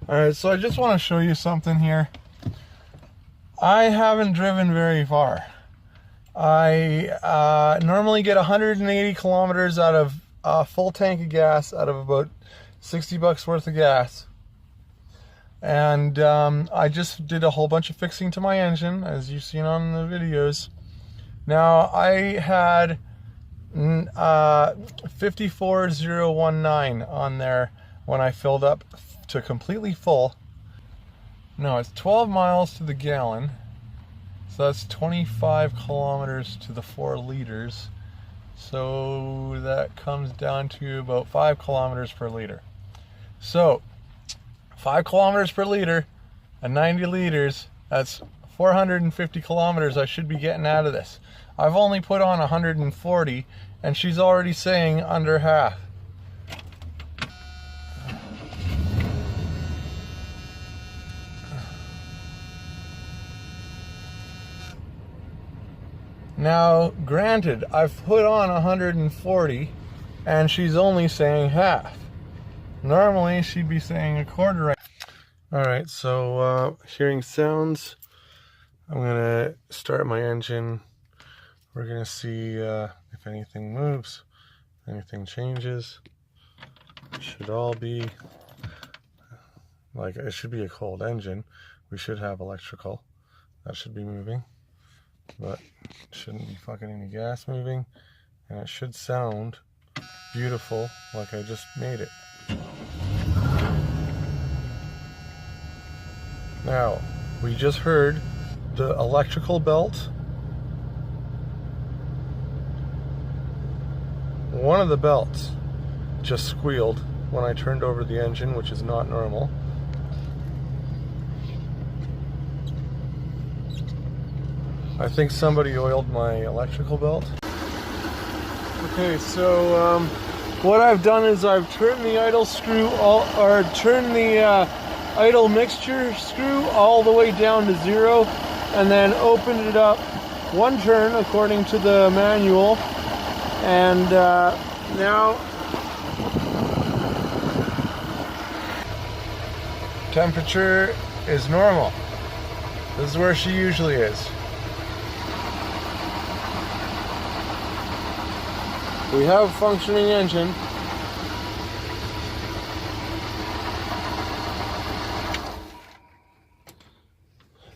Alright, so I just want to show you something here. I haven't driven very far. I normally get 180 kilometers out of a full tank of gas, out of about 60 bucks worth of gas. And I just did a whole bunch of fixing to my engine, as you've seen on the videos. Now, I had 54019 on there when I filled up to completely full. No, it's 12 miles to the gallon. So that's 25 kilometers to the 4 liters. So that comes down to about 5 kilometers per liter. So 5 kilometers per liter and 90 liters, that's 450 kilometers I should be getting out of this. I've only put on 140 and she's already saying under half. Now, granted, I've put on 140 and she's only saying half. Normally, she'd be saying a quarter. Alright, so hearing sounds, I'm going to start my engine. We're going to see if anything moves, anything changes. It should all be, like, it should be a cold engine. We should have electrical. That should be moving. But it shouldn't be fucking any gas moving. And it should sound beautiful like I just made it. Now, we just heard the electrical belt. One of the belts just squealed when I turned over the engine, which is not normal. I think somebody oiled my electrical belt. Okay, so what I've done is I've turned the idle screw, turned the idle mixture screw all the way down to 0, and then opened it up one turn according to the manual, and now temperature is normal. This is where she usually is. We have a functioning engine.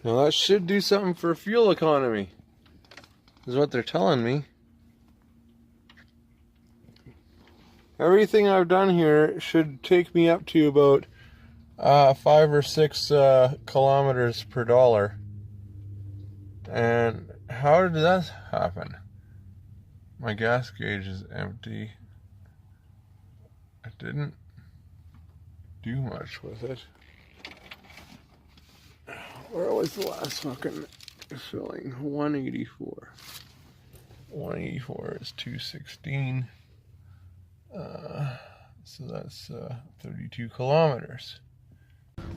Now that should do something for fuel economy, is what they're telling me. Everything I've done here should take me up to about 5 or 6 kilometers per dollar. And how did that happen? My gas gauge is empty. I didn't do much with it. Where was the last fucking filling? 184. 184 is 216. So that's 32 kilometers.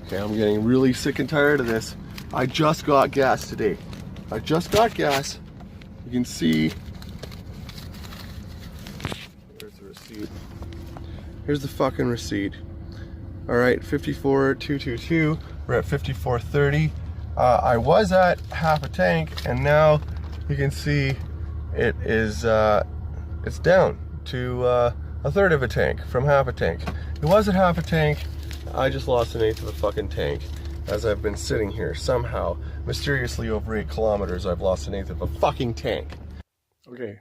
Okay, I'm getting really sick and tired of this. I just got gas today. I just got gas. You can see. There's the receipt. Here's the fucking receipt. Alright, 54,222. We're at 54.30. I was at half a tank, and now you can see it is it's down to a third of a tank from half a tank. It was at half a tank. I just lost an eighth of a fucking tank as I've been sitting here. Somehow, mysteriously over 8 kilometers, I've lost an eighth of a fucking tank. Okay,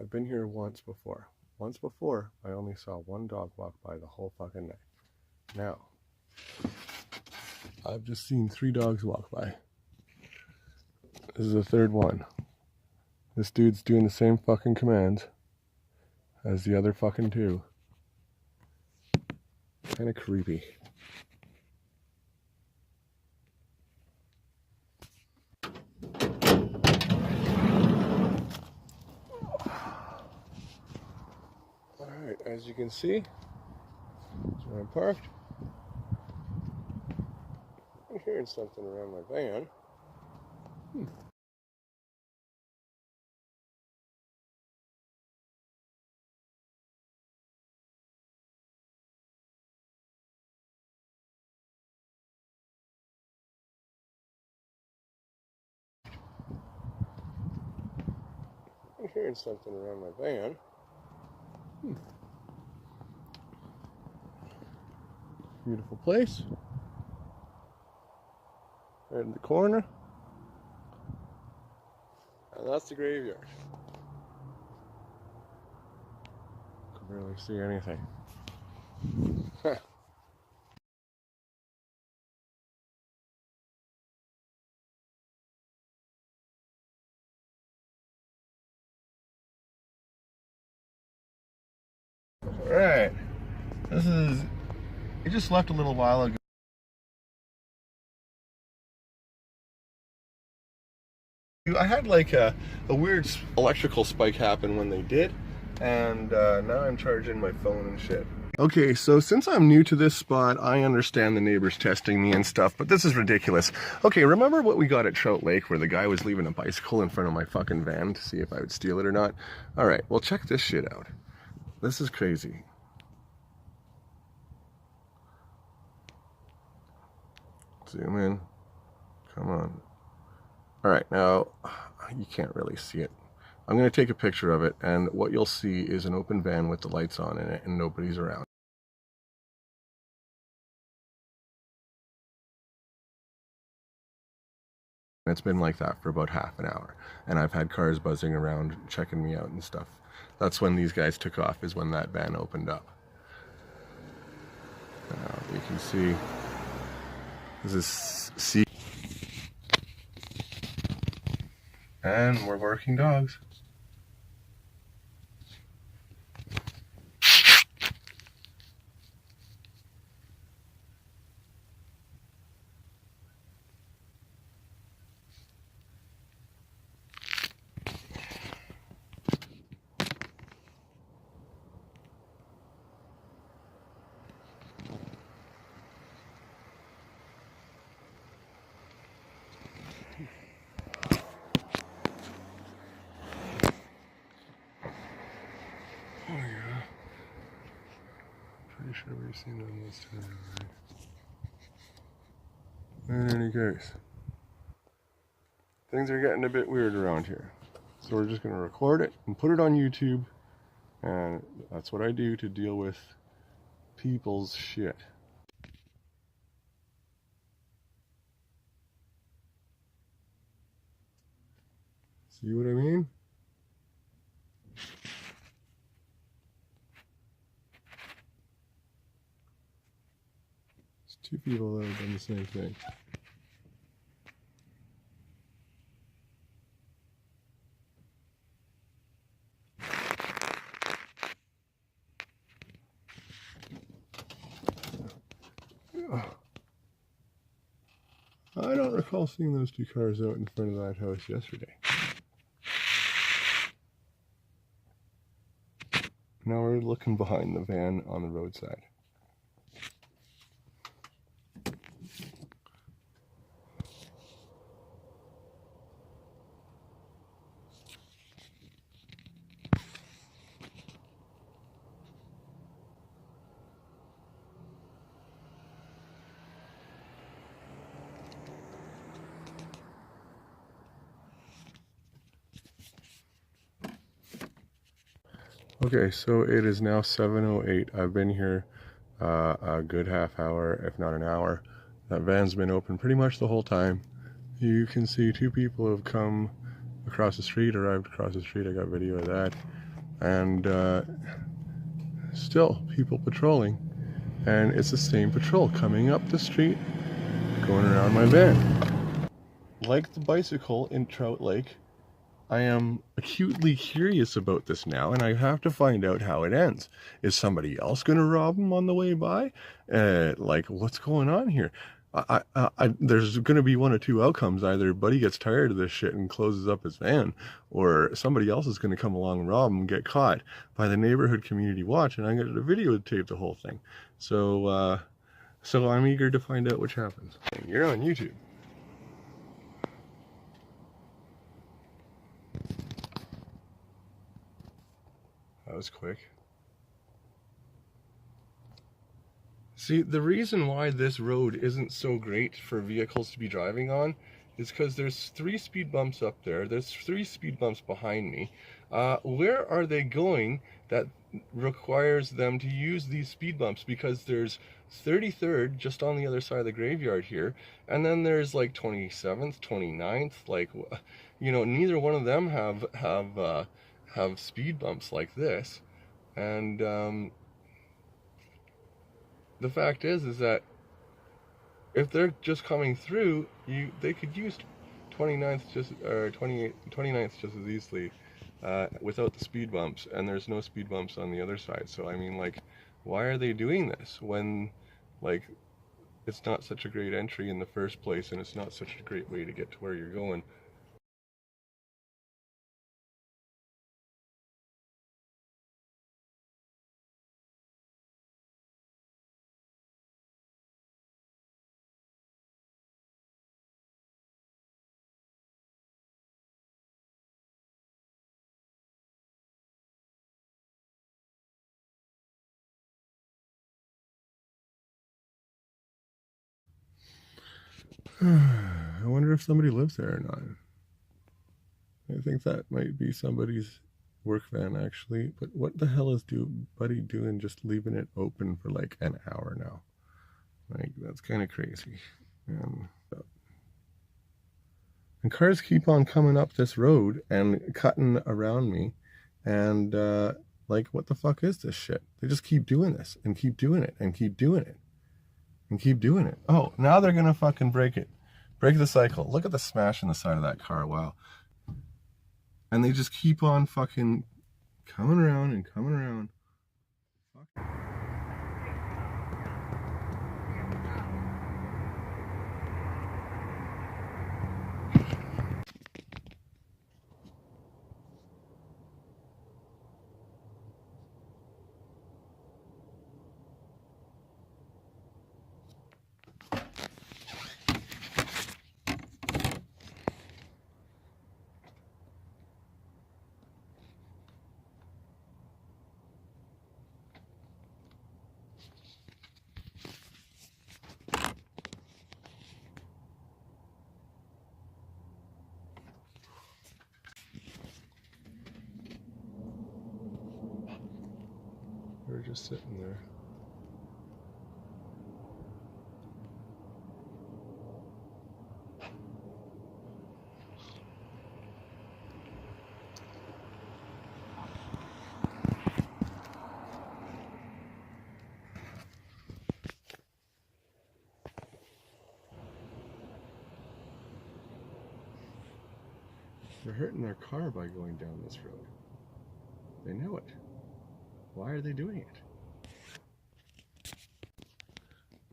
I've been here once before. Once before, I only saw one dog walk by the whole fucking night. Now, I've just seen 3 dogs walk by. This is the third one. This dude's doing the same fucking commands as the other fucking 2. Kind of creepy. Alright, as you can see, that's where I'm parked. I'm hearing something around my van. hearing something around my van. Beautiful place. Right in the corner. And that's the graveyard. Can barely see anything. Alright. This is, it just left a little while ago. I had like a weird electrical spike happen when they did, and now I'm charging my phone and shit. Okay, so since I'm new to this spot, I understand the neighbors testing me and stuff, but this is ridiculous. Okay, remember what we got at Trout Lake where the guy was leaving a bicycle in front of my fucking van to see if I would steal it or not? Alright, well check this shit out. This is crazy. Zoom in. Come on. Alright, now, you can't really see it. I'm going to take a picture of it, and what you'll see is an open van with the lights on in it, and nobody's around. It's been like that for about half an hour, and I've had cars buzzing around, checking me out and stuff. That's when these guys took off, is when that van opened up. Now, you can see, this is C. And we're working dogs. Oh yeah. Pretty sure we've seen them this time, right? In any case, things are getting a bit weird around here. So we're just going to record it and put it on YouTube. And that's what I do to deal with people's shit. See what I mean? It's two people that have done the same thing. I don't recall seeing those two cars out in front of that house yesterday. Now we're looking behind the van on the roadside. Okay, so it is now 7:08. I've been here a good half hour, if not an hour. That van's been open pretty much the whole time. You can see two people have come across the street, arrived across the street. I got video of that. And still people patrolling. And it's the same patrol coming up the street, going around my van. Like the bicycle in Trout Lake, I am acutely curious about this now, and I have to find out how it ends. Is somebody else going to rob him on the way by? Like, what's going on here? There's going to be one of two outcomes. Either Buddy gets tired of this shit and closes up his van, or somebody else is going to come along and rob him and get caught by the neighborhood community watch, and I'm going to videotape the whole thing. So I'm eager to find out which happens. You're on YouTube. That was quick. See, the reason why this road isn't so great for vehicles to be driving on is because there's 3 speed bumps up there, there's 3 speed bumps behind me, Where are they going that requires them to use these speed bumps? Because there's 33rd just on the other side of the graveyard here, and then there's like 27th, 29th. Like, you know, neither one of them have speed bumps like this. And the fact is that if they're just coming through, they could use 29th just or 29th just as easily without the speed bumps, and there's no speed bumps on the other side. So I mean, like, why are they doing this when, like, it's not such a great entry in the first place, and it's not such a great way to get to where you're going? I wonder if somebody lives there or not. I think that might be somebody's work van, actually. But what the hell is Buddy doing just leaving it open for like an hour now? Like, that's kind of crazy. And cars keep on coming up this road and cutting around me. And, like, what the fuck is this shit? They just keep doing this and keep doing it and keep doing it and keep doing it. Oh, now they're gonna fucking break it. Break the cycle. Look at the smash in the side of that car. Wow. And they just keep on fucking coming around and coming around. Fuck. They're just sitting there. They're hurting their car by going down this road. They know it. Why are they doing it?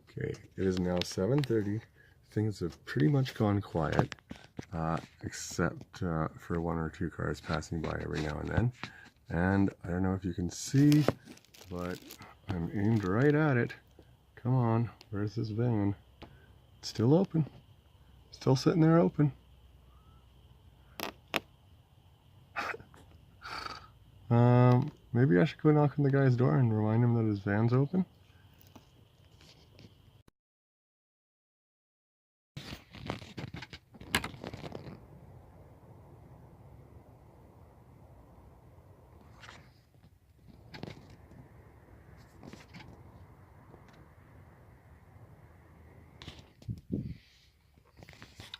Okay, it is now 7:30. Things have pretty much gone quiet, except for one or two cars passing by every now and then. And I don't know if you can see, but I'm aimed right at it. Come on, where's this van? It's still open. Still sitting there open. Maybe I should go knock on the guy's door and remind him that his van's open.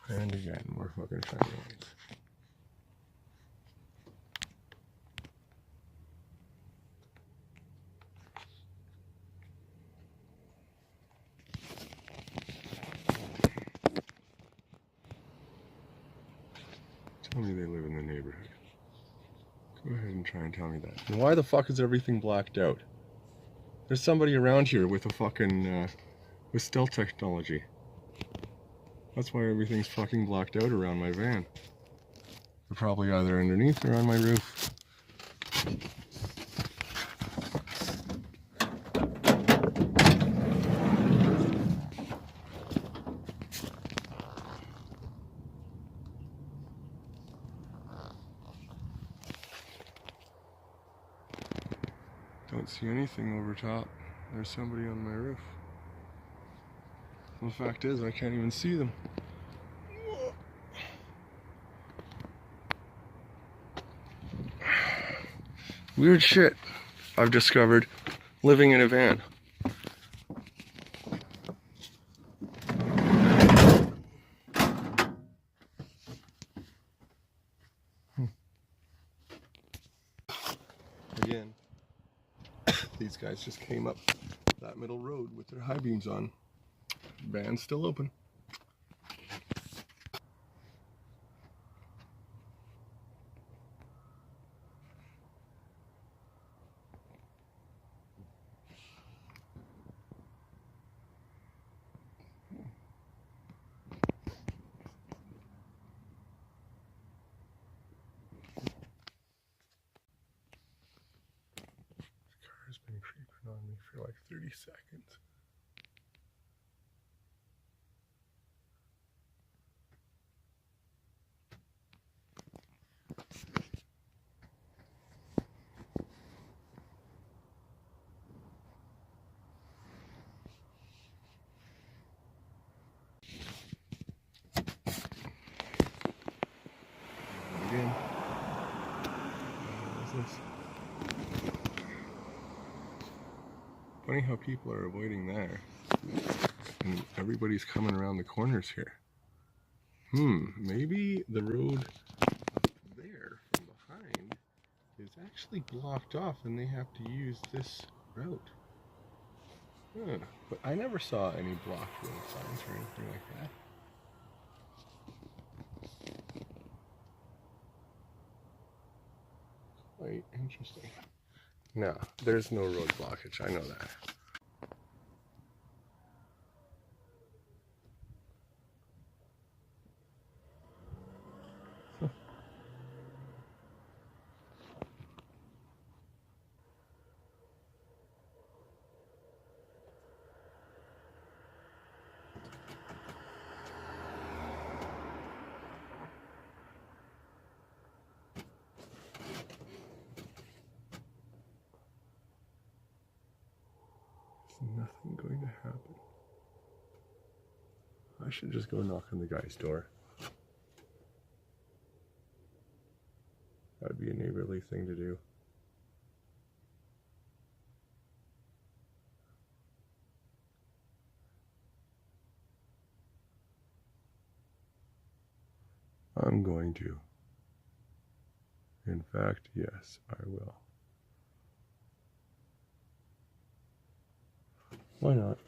And again, more fucking shiny lights. Tell me they live in the neighborhood. Go ahead and try and tell me that. And why the fuck is everything blacked out? There's somebody around here with a fucking, with stealth technology. That's why everything's fucking blacked out around my van. They're probably either underneath or on my roof. Don't see anything over top. There's somebody on my roof. Well, the fact is, I can't even see them. Weird shit I've discovered living in a van. Again, these guys just came up that middle road with their high beams on. Van's still open. Has been creeping on me for like 30 seconds. Again, what is this? Funny how people are avoiding there, and everybody's coming around the corners here. Maybe the road there from behind is actually blocked off and they have to use this route. But I never saw any blocked road signs or anything like that. Quite interesting. No, there's no road blockage, I know that. Nothing going to happen. I should just go knock on the guy's door. That'd be a neighborly thing to do. I'm going to. In fact, yes, I will. Why not?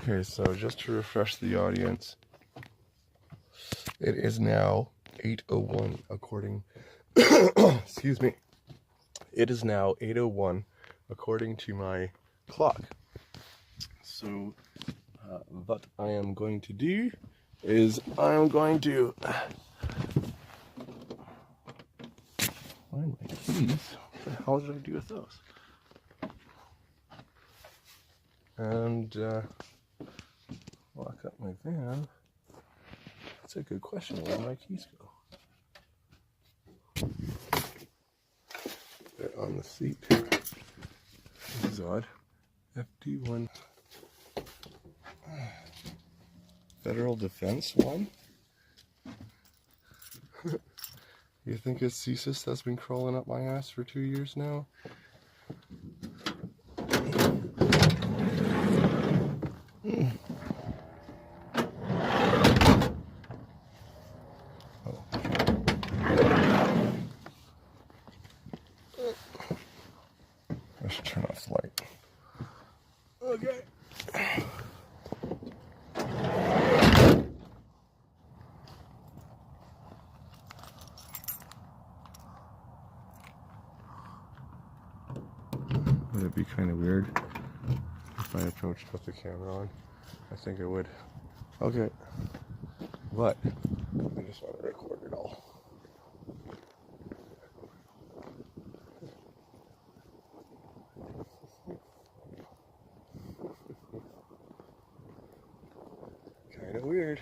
Okay, so just to refresh the audience, it is now 8:01 according, excuse me, it is now 8:01 according to my clock. So what I am going to do is I am going to find my keys. What the hell did I do with those? And lock up my van. That's a good question. Where do my keys go? They're on the seat. This is odd. FD1 Federal Defense 1? You think it's CSIS that's been crawling up my ass for 2 years now? I should turn off the light. Okay. Would it be kind of weird if I approached with the camera on? I think it would. Okay. But I just want to record it all. of weird,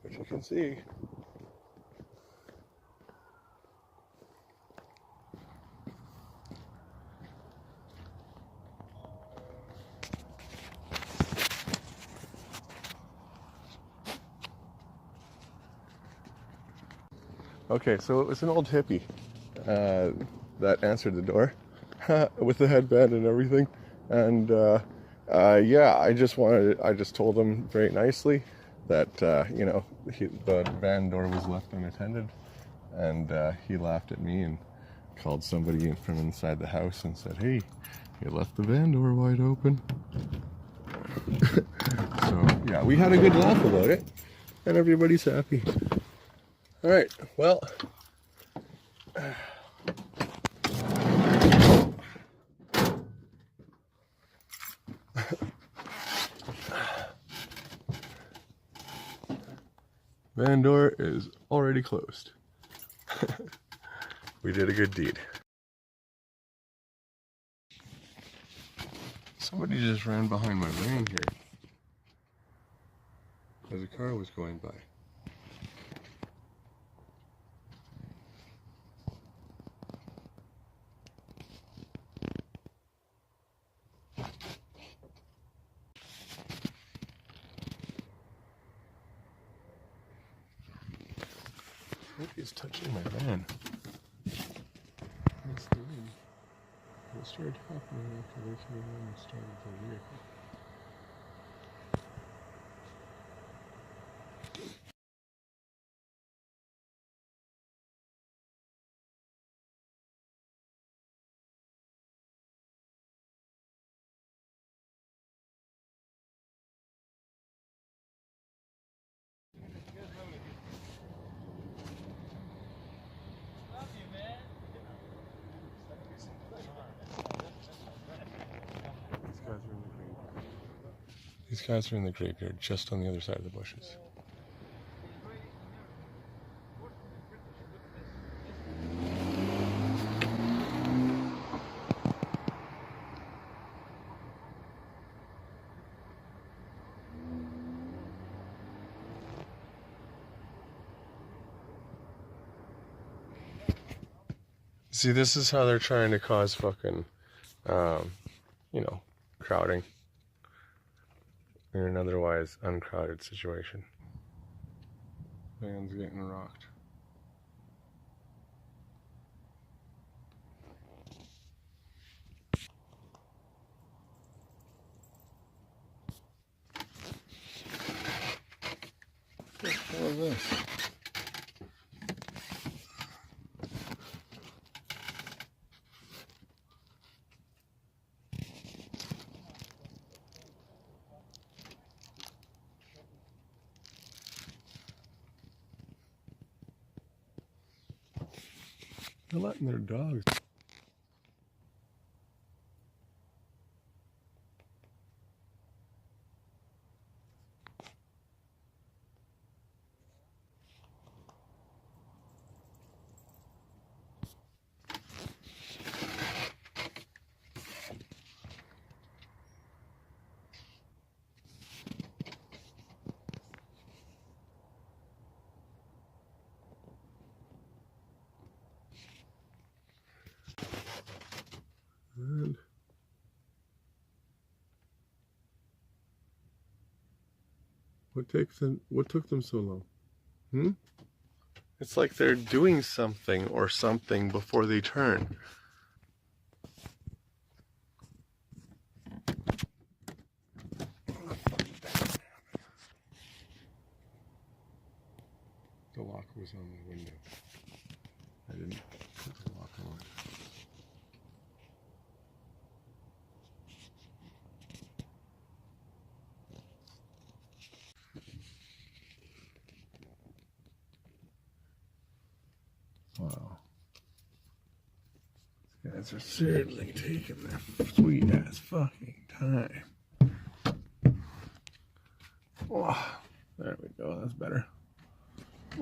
but you can see. Okay, so it was an old hippie that answered the door with the headband and everything. And yeah, I just told him very nicely that, you know, the van door was left unattended. And he laughed at me and called somebody in from inside the house and said, hey, you left the van door wide open. So, yeah, we had a good laugh about it. And everybody's happy. All right, well, van door is already closed. We did a good deed. Somebody just ran behind my van here as a car was going by. I think he's touching my van. What's the wind? It started happening after they came in and started the vehicle. These guys are in the graveyard, just on the other side of the bushes. See, this is how they're trying to cause fucking, you know, crowding in an otherwise uncrowded situation. Van's getting rocked. What the hell is this? They're letting their dogs. And what took them so long? It's like they're doing something or something before they turn. The lock was on the window. I didn't put the lock on. Wow. These guys are seriously taking their sweet ass fucking time. Oh, there we go. That's better.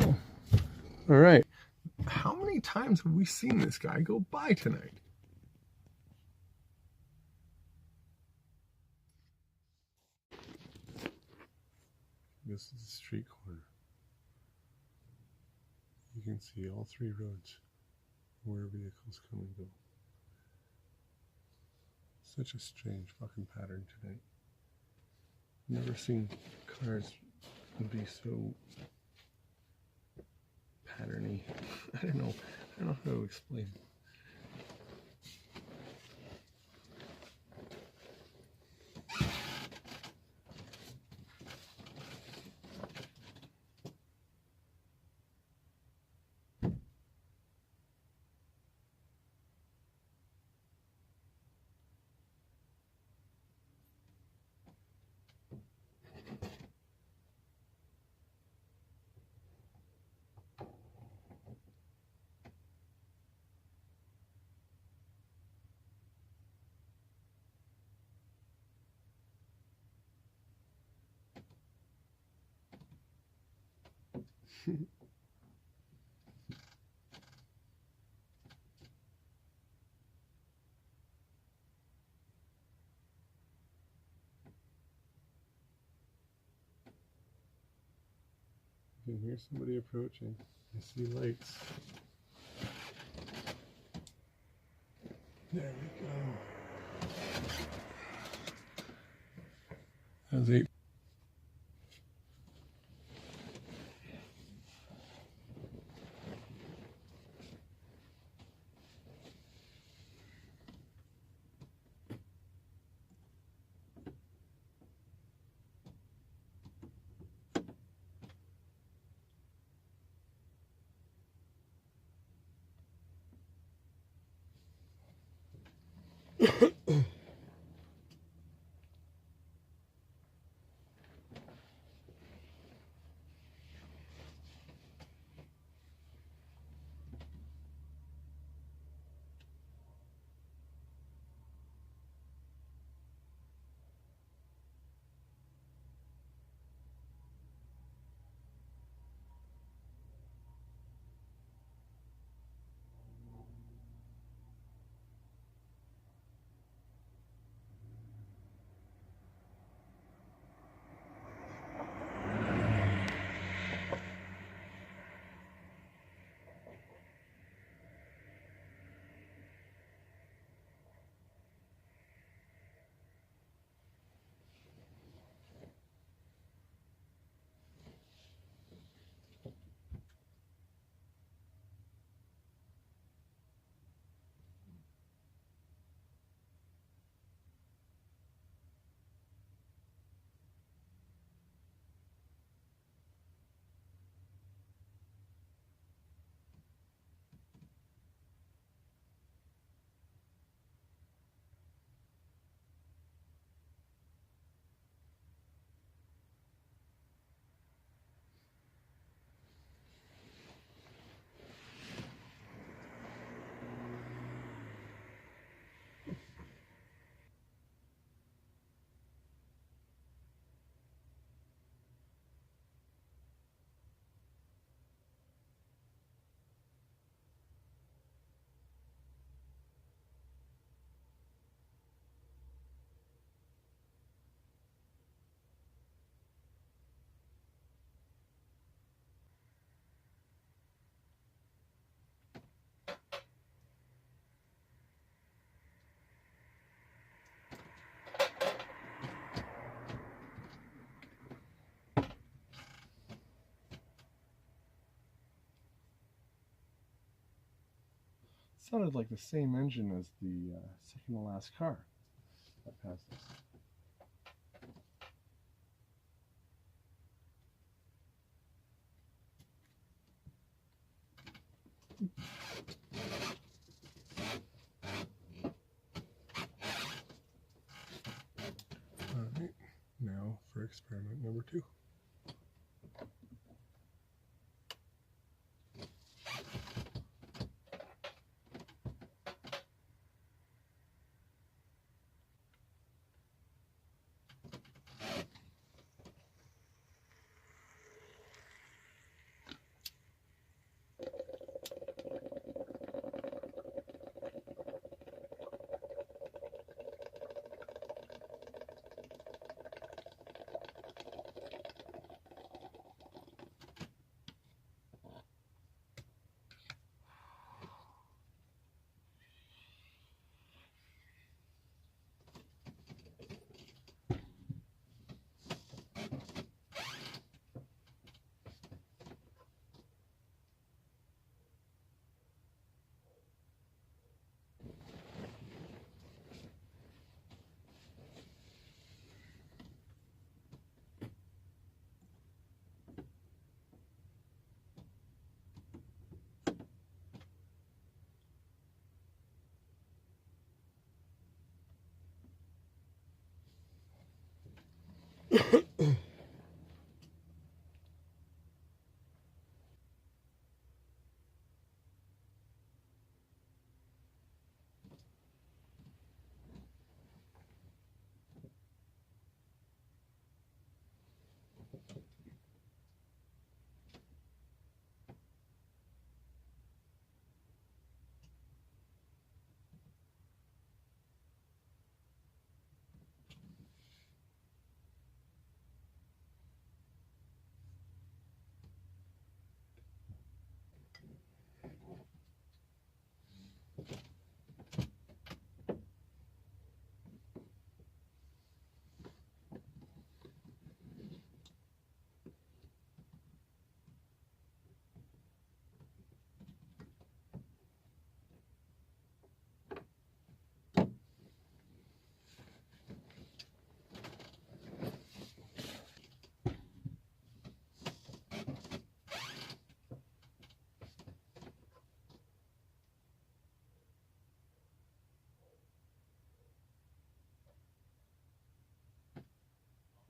Oh. All right. How many times have we seen this guy go by tonight? This is the street corner. You can see all three roads where vehicles come and go. Such a strange fucking pattern tonight. Never seen cars be so patterny. I don't know how to explain it. I can hear somebody approaching. I see lights. There we go. That was 8. Sounded like the same engine as the second to last car that passed us. Alright, now for experiment number 2.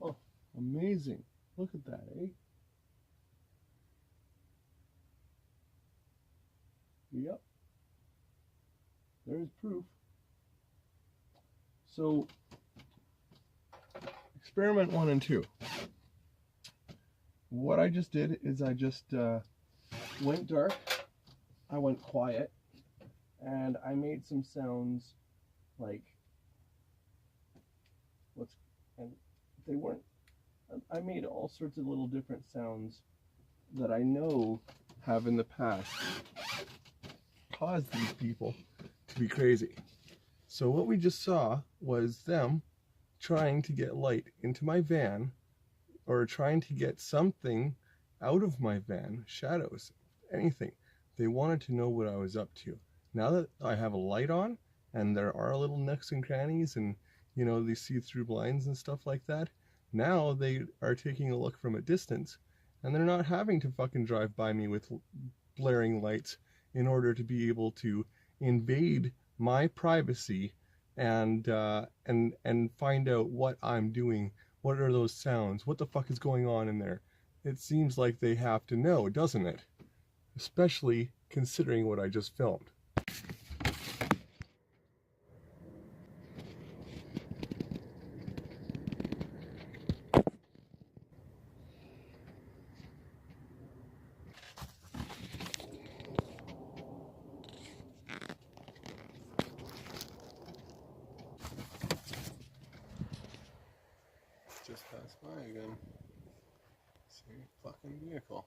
Oh, amazing. Look at that, eh? Yep. There's proof. So, experiment 1 and 2. What I just did is I just went dark, I went quiet, and I made some sounds like, and they weren't, I made all sorts of little different sounds that I know have in the past caused these people to be crazy. So what we just saw was them trying to get light into my van, or trying to get something out of my van, shadows, anything. They wanted to know what I was up to. Now that I have a light on, and there are little nooks and crannies, and you know, these see-through blinds and stuff like that, now they are taking a look from a distance, and they're not having to fucking drive by me with blaring lights in order to be able to invade my privacy and find out what I'm doing. What are those sounds? What the fuck is going on in there? It seems like they have to know, doesn't it? Especially considering what I just filmed. Just passed by again. Same fucking vehicle.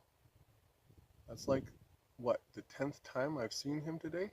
That's like, what, the 10th time I've seen him today?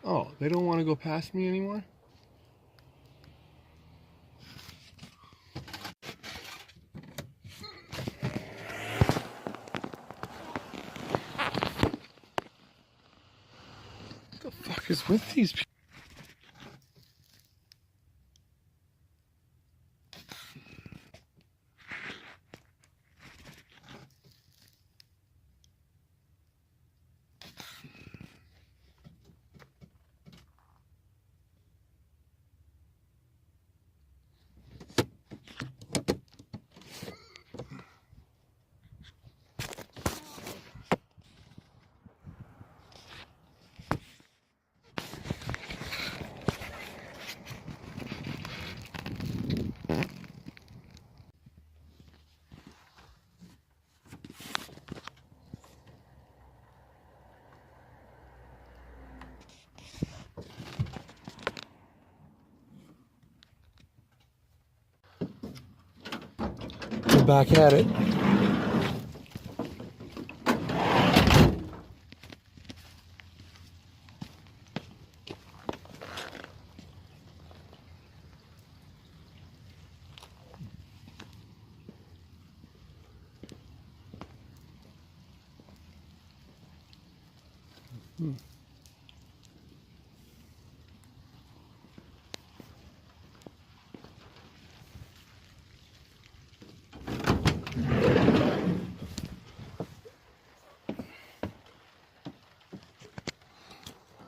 Oh, they don't want to go past me anymore? What the fuck is with these people? back at it.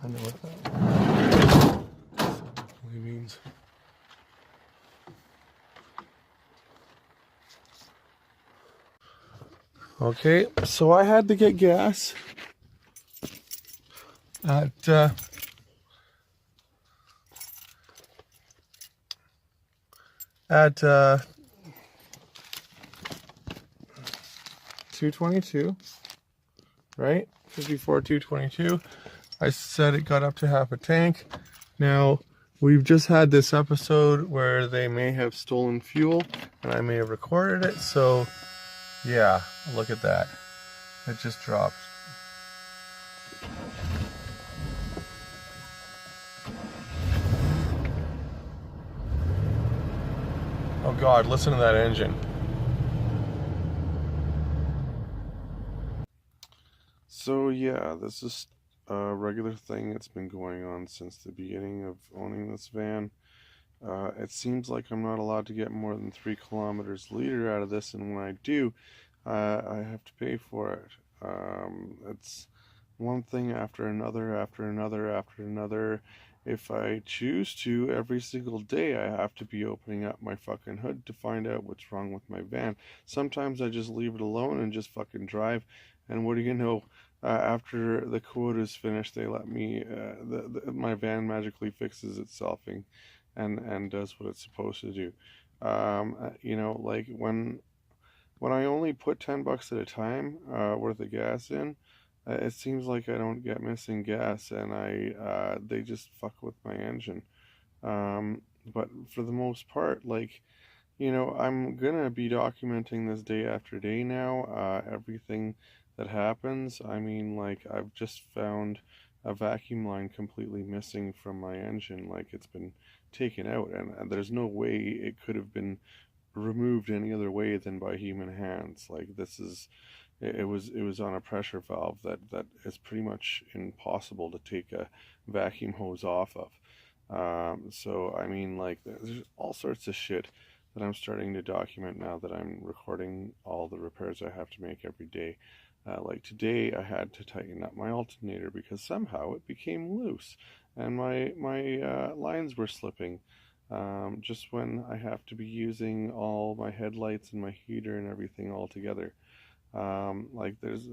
I know what that simply means. Okay, so I had to get gas at 222, right? 54, 222. I said it got up to half a tank. Now, we've just had this episode where they may have stolen fuel, and I may have recorded it, so yeah, look at that. It just dropped. Oh God, listen to that engine. So yeah, this is a regular thing that's been going on since the beginning of owning this van. It seems like I'm not allowed to get more than 3 kilometers a liter out of this, and when I do, I have to pay for it. It's one thing after another, after another, after another. If I choose to, every single day I have to be opening up my fucking hood to find out what's wrong with my van. Sometimes I just leave it alone and just fucking drive, and what do you know? After the quote is finished, they let me, my van magically fixes itself and does what it's supposed to do. You know, like when I only put $10 at a time worth of gas in, it seems like I don't get missing gas, and they just fuck with my engine. But for the most part, like, you know, I'm gonna be documenting this day after day now, everything that happens. I mean, like, I've just found a vacuum line completely missing from my engine, like it's been taken out, and there's no way it could have been removed any other way than by human hands. Like, this is, it was on a pressure valve that is pretty much impossible to take a vacuum hose off of. So I mean, like, there's all sorts of shit that I'm starting to document now that I'm recording all the repairs I have to make every day. Like today, I had to tighten up my alternator because somehow it became loose, and my lines were slipping. Just when I have to be using all my headlights and my heater and everything all together. Like, there's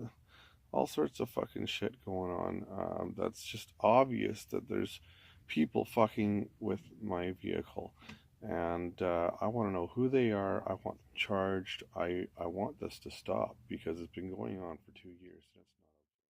all sorts of fucking shit going on. That's just obvious that there's people fucking with my vehicle, and I want to know who they are. I want them charged. I want this to stop because it's been going on for 2 years.